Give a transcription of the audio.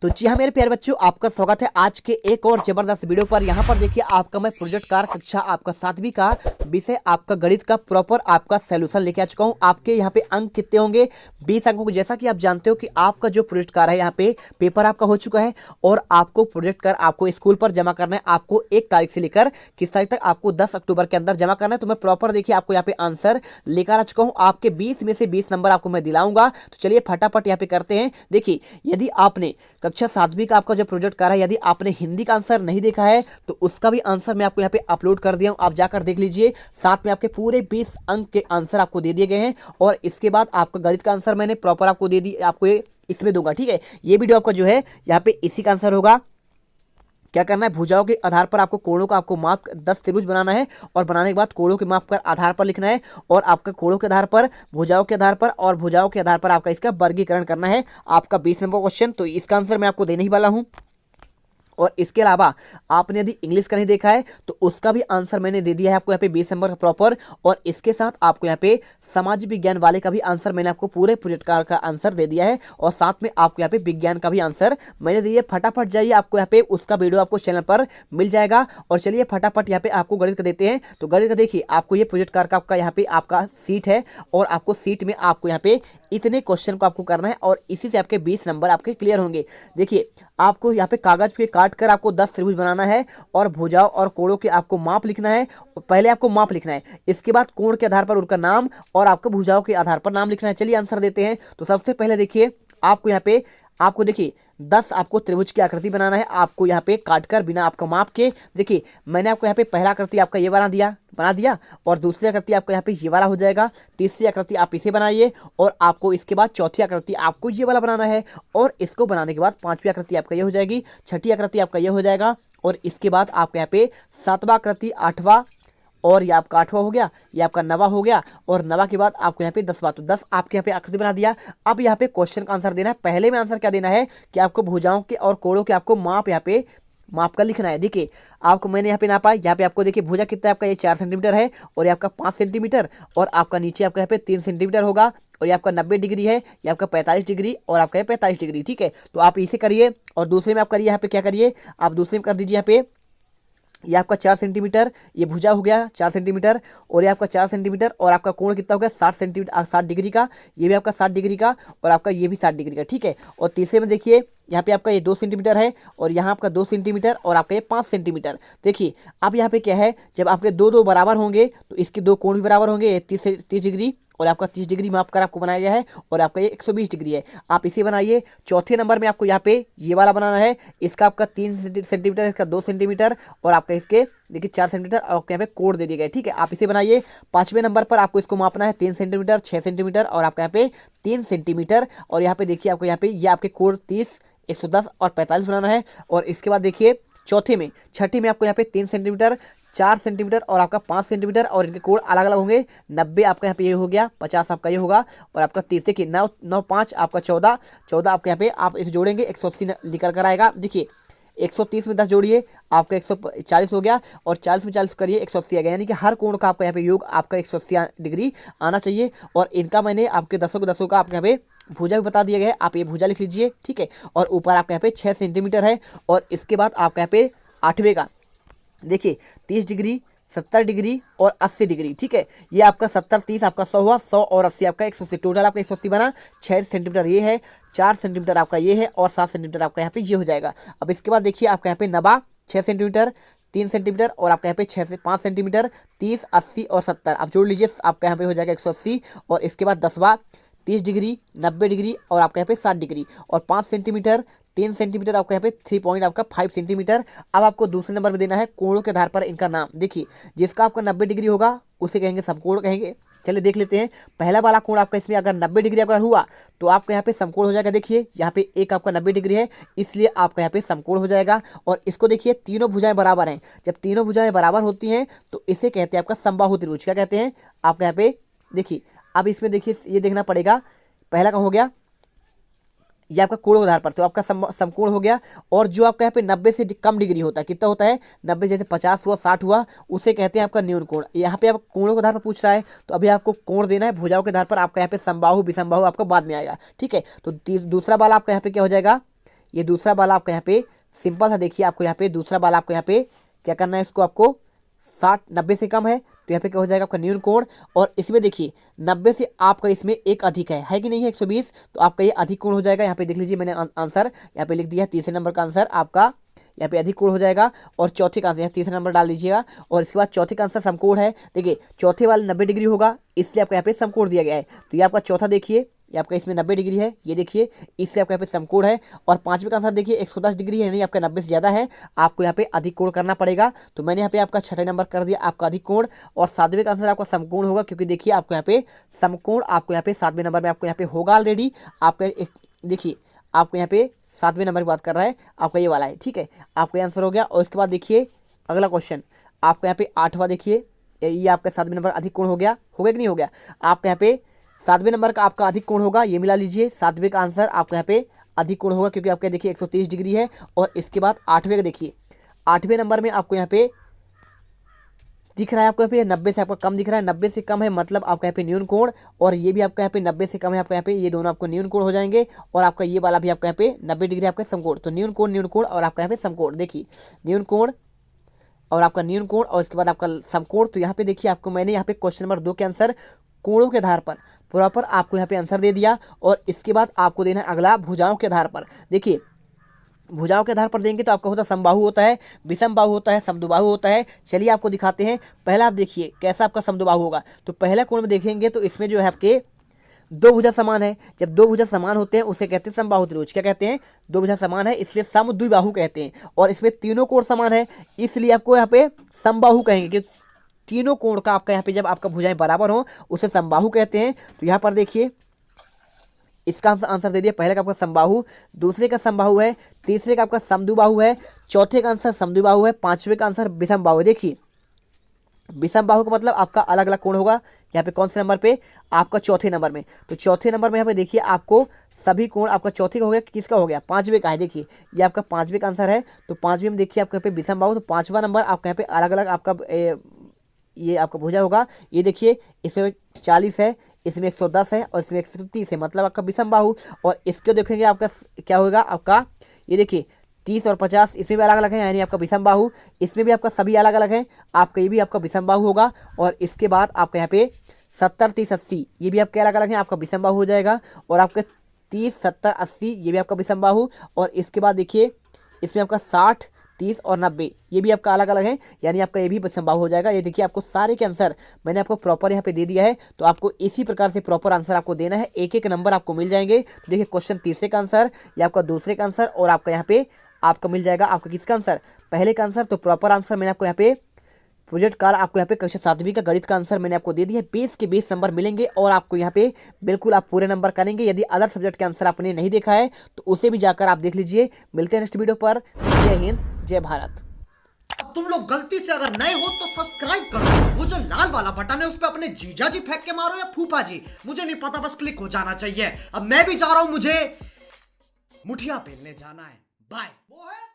तो जी हाँ मेरे प्यारे बच्चों, आपका स्वागत है आज के एक और जबरदस्त वीडियो पर। यहाँ पर देखिए आपका मैं प्रोजेक्ट कार्य कक्षा आपका 7वीं का विषय आपका गणित का प्रॉपर आपका सॉल्यूशन लेके आ चुका हूँ। आपके यहाँ पे अंक कितने होंगे? 20 अंकों के। जैसा कि आप जानते हो कि आपका जो प्रोजेक्ट कार्य है यहाँ पे पेपर आपका हो चुका है और आपको प्रोजेक्ट कार्य आपको स्कूल पर जमा करना है। आपको 1 तारीख से लेकर किस तारीख तक? आपको 10 अक्टूबर के अंदर जमा करना है। तो मैं प्रॉपर देखिए आपको यहाँ पे आंसर लेकर आ चुका हूँ। आपके 20 में से 20 नंबर आपको मैं दिलाऊंगा। तो चलिए फटाफट यहाँ पे करते हैं। देखिए यदि आपने कक्षा 7वीं का आपका जो प्रोजेक्ट कार्य है, यदि आपने हिंदी का आंसर नहीं देखा है तो उसका भी आंसर मैं आपको यहाँ पे अपलोड कर दिया हूँ, आप जाकर देख लीजिए। साथ में आपके पूरे 20 अंक के आंसर आपको दे दिए गए हैं और इसके बाद आपका गणित का आंसर मैंने प्रॉपर आपको दे दी, आपको ये इसमें दूंगा। ठीक है, ये वीडियो आपका जो है यहाँ पे इसी का आंसर होगा। क्या करना है? भुजाओं के आधार पर आपको कोणों का आपको माप 10 त्रिभुज बनाना है और बनाने के बाद कोणों के माप का आधार पर लिखना है और आपका कोणों के आधार पर, भुजाओं के आधार पर और भुजाओं के आधार पर आपका इसका वर्गीकरण करना है। आपका 20 नंबर क्वेश्चन, तो इसका आंसर मैं आपको देने ही वाला हूँ। और इसके अलावा आपने यदि इंग्लिश का नहीं देखा है तो उसका भी आंसर मैंने दे दिया है आपको यहाँ पे 20 नंबर का प्रॉपर। और इसके साथ आपको यहाँ पे समाज विज्ञान वाले का भी आंसर मैंने आपको पूरे प्रोजेक्ट कार्य का आंसर दे दिया है और साथ में आपको यहाँ पे विज्ञान का भी आंसर मैंने दिया। फटाफट जाइए, आपको यहाँ पे उसका वीडियो आपको चैनल पर मिल जाएगा। और चलिए फटाफट यहाँ पे आपको गणित का देते हैं। तो गणित का देखिए आपको ये प्रोजेक्ट कार्य का आपका यहाँ पे आपका सीट है और आपको सीट में आपको यहाँ पे इतने क्वेश्चन को आपको करना है और इसी से आपके 20 नंबर आपके क्लियर होंगे। देखिए आपको यहाँ पे कागज पे काट कर आपको 10 त्रिभुज बनाना है और भुजाओं और कोणों के आपको माप लिखना है। पहले आपको माप लिखना है, इसके बाद कोण के आधार पर उनका नाम और आपको भुजाओं के आधार पर नाम लिखना है। चलिए आंसर देते हैं। तो सबसे पहले देखिए आपको यहाँ पे आपको देखिए 10 आपको त्रिभुज की आकृति बनाना है। आपको यहाँ पे काटकर बिना आपका माप के, देखिए मैंने आपको यहाँ पे पहला आकृति आपका ये बना दिया और दूसरी आकृति आपका यहाँ पे ये वाला हो जाएगा। तीसरी आकृति आप इसे बनाइए और आपको इसके बाद चौथी आकृति आपको ये वाला बनाना है और इसको बनाने के बाद पांचवी आकृति आपका ये हो जाएगी, छठी आकृति आपका ये हो जाएगा और इसके बाद आपका यहाँ पे सातवां आकृति, आठवां और ये आपका 8वां हो गया, ये आपका 9वां हो गया और 9वां के बाद आपको यहाँ पे 10वां। तो 10 आपके यहाँ पे आकृति बना दिया। अब यहाँ पे क्वेश्चन का आंसर देना है। पहले में आंसर क्या देना है कि आपको भुजाओं के और कोणों के आपको माप यहाँ पे माप का लिखना है। देखिए आपको मैंने यहाँ पे नापा, यहाँ पे आपको देखिए भुजा कितना है आपका, ये 4 सेंटीमीटर है और ये आपका 5 सेंटीमीटर और आपका नीचे आपका यहाँ पे 3 सेंटीमीटर होगा और ये आपका 90 डिग्री है, ये आपका 45 डिग्री और आपका ये 45 डिग्री। ठीक है, तो आप इसे करिए और दूसरे में आप करिए, यहाँ पे क्या करिए आप दूसरे में कर दीजिए। यहाँ पे ये आपका 4 सेंटीमीटर, ये भुजा हो गया 4 सेंटीमीटर और ये आपका 4 सेंटीमीटर और आपका कोण कितना हो गया 60 सेंटीमीटर, 60 डिग्री का, ये भी आपका 60 डिग्री का और आपका ये भी 60 डिग्री का। ठीक है, और तीसरे में देखिए यहाँ पे आपका ये 2 सेंटीमीटर है और यहाँ आपका 2 सेंटीमीटर और आपका ये 5 सेंटीमीटर। देखिए अब यहाँ पे क्या है, जब आपके दो बराबर होंगे तो इसके 2 कोण भी बराबर होंगे। ये 30 डिग्री और आपका 30 डिग्री माप कर आपको बनाया गया है और आपका ये 120 डिग्री है। आप इसे बनाइए। चौथे नंबर में आपको यहाँ पे ये वाला बनाना है, इसका आपका 3 सेंटीमीटर, इसका 2 सेंटीमीटर और आपका इसके देखिए 4 सेंटीमीटर और आपके यहाँ पे कोण दे दिए गए। ठीक है, आप इसे बनाइए। 5वें नंबर पर आपको इसको मापना है 3 सेंटीमीटर, 6 सेंटीमीटर और आपका यहाँ पे 3 सेंटीमीटर और यहाँ पे देखिए आपको यहाँ पे ये आपके कोण 30, 110 और 45 बनाना है। और इसके बाद देखिए छठी में आपको यहाँ पे 3 सेंटीमीटर, 4 सेंटीमीटर और आपका 5 सेंटीमीटर और इनके कोण अलग अलग होंगे। 90 आपका यहाँ पे ये हो गया, 50 आपका ये होगा और आपका 30। देखिए 9 5 आपका 14 आपके यहाँ पे आप इसे जोड़ेंगे 180 निकल कर आएगा। देखिए 130 में 10 जोड़िए आपका 140 हो गया और 40 में 40 करिए 180 आ गया। यानी कि हर कोण का आपका यहाँ पे योग आपका 180 डिग्री आना चाहिए। और इनका मैंने आपके 10 का आपके यहाँ पे भुजा भी बता दिया गया है, आप ये भुजा लिख लीजिए। ठीक है, और ऊपर आपका यहाँ पे 6 सेंटीमीटर है और इसके बाद आपका यहाँ पे 8वें का देखिए 30 डिग्री, 70 डिग्री और 80 डिग्री। ठीक है, ये आपका 70 30 आपका 100 हुआ, 100 और 80 आपका 180, टोटल आपका 180 बना। 6 सेंटीमीटर ये है, 4 सेंटीमीटर आपका ये है और 7 सेंटीमीटर आपका यहाँ पे ये हो जाएगा। अब इसके बाद देखिए आपका यहाँ पे 90 6 सेंटीमीटर, 3 सेंटीमीटर और आपका यहाँ पे 6 से 5 सेंटीमीटर, 30 80 और 70 आप जोड़ लीजिए, आपका यहाँ पे हो जाएगा 180। और इसके बाद 10वां 30 डिग्री, 90 डिग्री और आपका यहाँ पे 60 डिग्री और 5 सेंटीमीटर, 3 सेंटीमीटर आपका यहाँ पे 3 पॉइंट आपका 5 सेंटीमीटर। अब आपको दूसरे नंबर में देना है कोणों के आधार पर इनका नाम। देखिए जिसका आपका 90 डिग्री होगा उसे कहेंगे समकोण कहेंगे। चलिए देख लेते हैं। पहला वाला कोण आपका इसमें अगर 90 डिग्री अगर हुआ तो आपका यहाँ पे समकोण हो जाएगा। देखिए यहाँ पे एक आपका 90 डिग्री है इसलिए आपका यहाँ पे समकोण हो जाएगा। और इसको देखिए तीनों भुजाएं बराबर हैं, जब तीनों भुजाएं बराबर होती हैं तो इसे कहते हैं आपका समबाहु त्रिभुज। क्या कहते हैं आपका यहाँ पे देखिए। अब इसमें देखिए ये देखना पड़ेगा, पहला का हो गया ये आपका कोण के आधार पर, तो आपका समकोण हो गया। और जो आपका यहाँ पे 90 से कम डिग्री होता है, कितना होता है 90, जैसे 50 हुआ 60 हुआ, उसे कहते हैं आपका न्यून कोण। यहाँ पे आप कोणों के आधार पर पूछ रहा है तो अभी आपको कोण देना है, भुजाओं के आधार पर आपका यहाँ पे समबाहु विसमबाहु आपका बाद में आएगा। ठीक है, तो दूसरा वाला आपका यहाँ पे क्या हो जाएगा, ये दूसरा वाला आपका यहाँ पे सिंपल था। देखिए आपको यहाँ पे दूसरा वाला आपको यहाँ पे क्या करना है, इसको आपको 60-90 से कम है तो यहाँ पे क्या हो जाएगा आपका न्यून कोण। और इसमें देखिए 90 से आपका इसमें एक अधिक है कि नहीं है 120, तो आपका ये अधिक कोण हो जाएगा। यहाँ पे देख लीजिए मैंने आंसर यहाँ पे लिख दिया है। तीसरे नंबर का आंसर आपका यहाँ पे अधिक कोण हो जाएगा। और चौथे का आंसर यहाँ तीसरा नंबर डाल दीजिएगा। और इसके बाद चौथे का आंसर समकोण है। देखिए चौथे वाले 90 डिग्री होगा, इसलिए आपका यहाँ पे समकोण दिया गया है। तो ये आपका चौथा देखिए, ये आपका इसमें 90 डिग्री है, ये देखिए इससे आपका यहाँ पे समकोण है। और पांचवें का आंसर देखिए 110 डिग्री है, नहीं आपका 90 से ज़्यादा है, आपको यहाँ पे अधिक कोण करना पड़ेगा। तो मैंने यहाँ पे आपका छठे नंबर कर दिया आपका अधिक कोण। और सातवें का आंसर आपका समकोण होगा, क्योंकि देखिए आपको यहाँ पे समकोण आपको यहाँ पे सातवें नंबर में आपको यहाँ पे होगा ऑलरेडी। आपका देखिए आपको यहाँ पे सातवें नंबर की बात कर रहा है, आपका ये वाला है, ठीक है। आपका आंसर हो गया। और इसके बाद देखिए अगला क्वेश्चन आपका यहाँ पे 8वां देखिए, ये आपका सातवें नंबर अधिक कोण हो गया कि नहीं हो गया। आपका यहाँ पे सातवें नंबर का आपका अधिक कोण होगा, ये मिला लीजिए। सातवें का आंसर आपको यहाँ पे अधिक कोण होगा, क्योंकि आपका देखिए 130 डिग्री है। और इसके बाद आठवें का देखिए, आठवें नंबर में आपको यहाँ पे दिख रहा है, आपको यहाँ पे 90 से आपका कम दिख रहा है। 90 से कम है मतलब आपका यहाँ पे न्यून कोण। और ये भी आपका यहाँ पे 90 से कम है, आपका यहाँ पे ये दोनों आपको न्यून कोण हो जाएंगे। और आपका ये वाला भी आपका यहाँ पे 90 डिग्री आपका समकोण। तो न्यून कोण और आपका यहाँ पे समकोण, देखिए न्यून कोण और आपका न्यून कोण और इसके बाद आपका समकोण। तो यहाँ पे देखिए आपको मैंने यहाँ पे क्वेश्चन नंबर 2 के आंसर कोणों के आधार पर प्रॉपर आपको यहाँ पे आंसर दे दिया। और इसके बाद आपको देना है अगला भुजाओं के आधार पर। देखिए भुजाओं के आधार पर देंगे तो आपका होता है समबाहु होता है, विषम बाहु होता है, समद्विबाहु होता है। चलिए आपको दिखाते हैं। पहला आप देखिए कैसा आपका समद्विबाहु होगा। तो पहला कोण में देखेंगे तो इसमें जो है आपके दो भुजा समान है। जब दो भुजा समान होते हैं उसे कहते हैं समबाहु त्रिभुज। क्या कहते हैं, दो भुजा समान है इसलिए समद्विबाहु कहते हैं। और इसमें तीनों कोण समान है इसलिए आपको यहाँ पे समबाहु कहेंगे, कि तीनों कोण का आपका यहाँ पे जब आपका भुजाएं बराबर हो उसे समबाहु कहते हैं। तो यहाँ पर देखिए इसका आंसर दे दिया। पहले का आपका समबाहु, दूसरे का समबाहु है, तीसरे का आपका समद्विबाहु है, चौथे का आंसर समद्विबाहु है, पांचवें का आंसर विषम बाहु है। देखिए विषम बाहु का मतलब आपका अलग अलग कोण होगा। यहाँ पे कौन से नंबर पे, आपका चौथे नंबर में। तो चौथे नंबर में यहाँ पे देखिए आपको सभी कोण आपका चौथे का हो गया, किसका हो गया, पांचवें का है। देखिए ये आपका पांचवें का आंसर है। तो पांचवें में देखिए आपके यहाँ पे विषम बाहु। तो पांचवा नंबर आपका यहाँ पे अलग अलग आपका ये आपका भुजा होगा। ये देखिए इसमें 40 है, इसमें 110 है और इसमें 130 है, मतलब आपका विषम बाहु। और इसके देखेंगे आपका क्या होगा, आपका ये देखिए 30 और 50 इसमें भी अलग अलग है, यानी आपका विषम बाहु। इसमें भी आपका सभी अलग अलग है, आपका ये भी आपका विषम बाहु होगा। और इसके बाद आपका यहाँ पे 70, 30, 80 ये भी आपके अलग अलग हैं, आपका विषम बाहु हो जाएगा। और आपके 30, 70, 80 ये भी आपका विषम बाहु। और इसके बाद देखिए इसमें आपका 60, 30 और 90 ये भी आपका अलग अलग है, यानी आपका ये भी संभव हो जाएगा। ये देखिए आपको सारे के आंसर मैंने आपको प्रॉपर यहाँ पे दे दिया है। तो आपको इसी प्रकार से प्रॉपर आंसर आपको देना है, एक एक नंबर आपको मिल जाएंगे। तो देखिए क्वेश्चन तीसरे का आंसर, ये आपका दूसरे का आंसर और आपका यहाँ पे आपका मिल जाएगा आपका किसका आंसर, पहले का आंसर। तो प्रॉपर आंसर मैंने आपको यहाँ पे प्रोजेक्ट कार आपको यहाँ पे कक्षा 7वीं का गणित का आंसर मैंने आपको दे दिया है। 20 के 20 नंबर मिलेंगे और आपको यहाँ पे बिल्कुल आप पूरे नंबर करेंगे। यदि अदर सब्जेक्ट के आंसर आपने नहीं देखा है तो उसे भी जाकर आप देख लीजिए। मिलते हैं नेक्स्ट वीडियो पर। जय हिंद, जय भारत। तुम लोग गलती से अगर नए हो तो सब्सक्राइब करो, वो जो लाल वाला बटन है उस पर अपने जीजा जी फेंक के मारो या फूफा जी, मुझे नहीं पता, बस क्लिक हो जाना चाहिए। अब मैं भी जा रहा हूं, मुझे मुठिया पेलने जाना है। बाय। वो है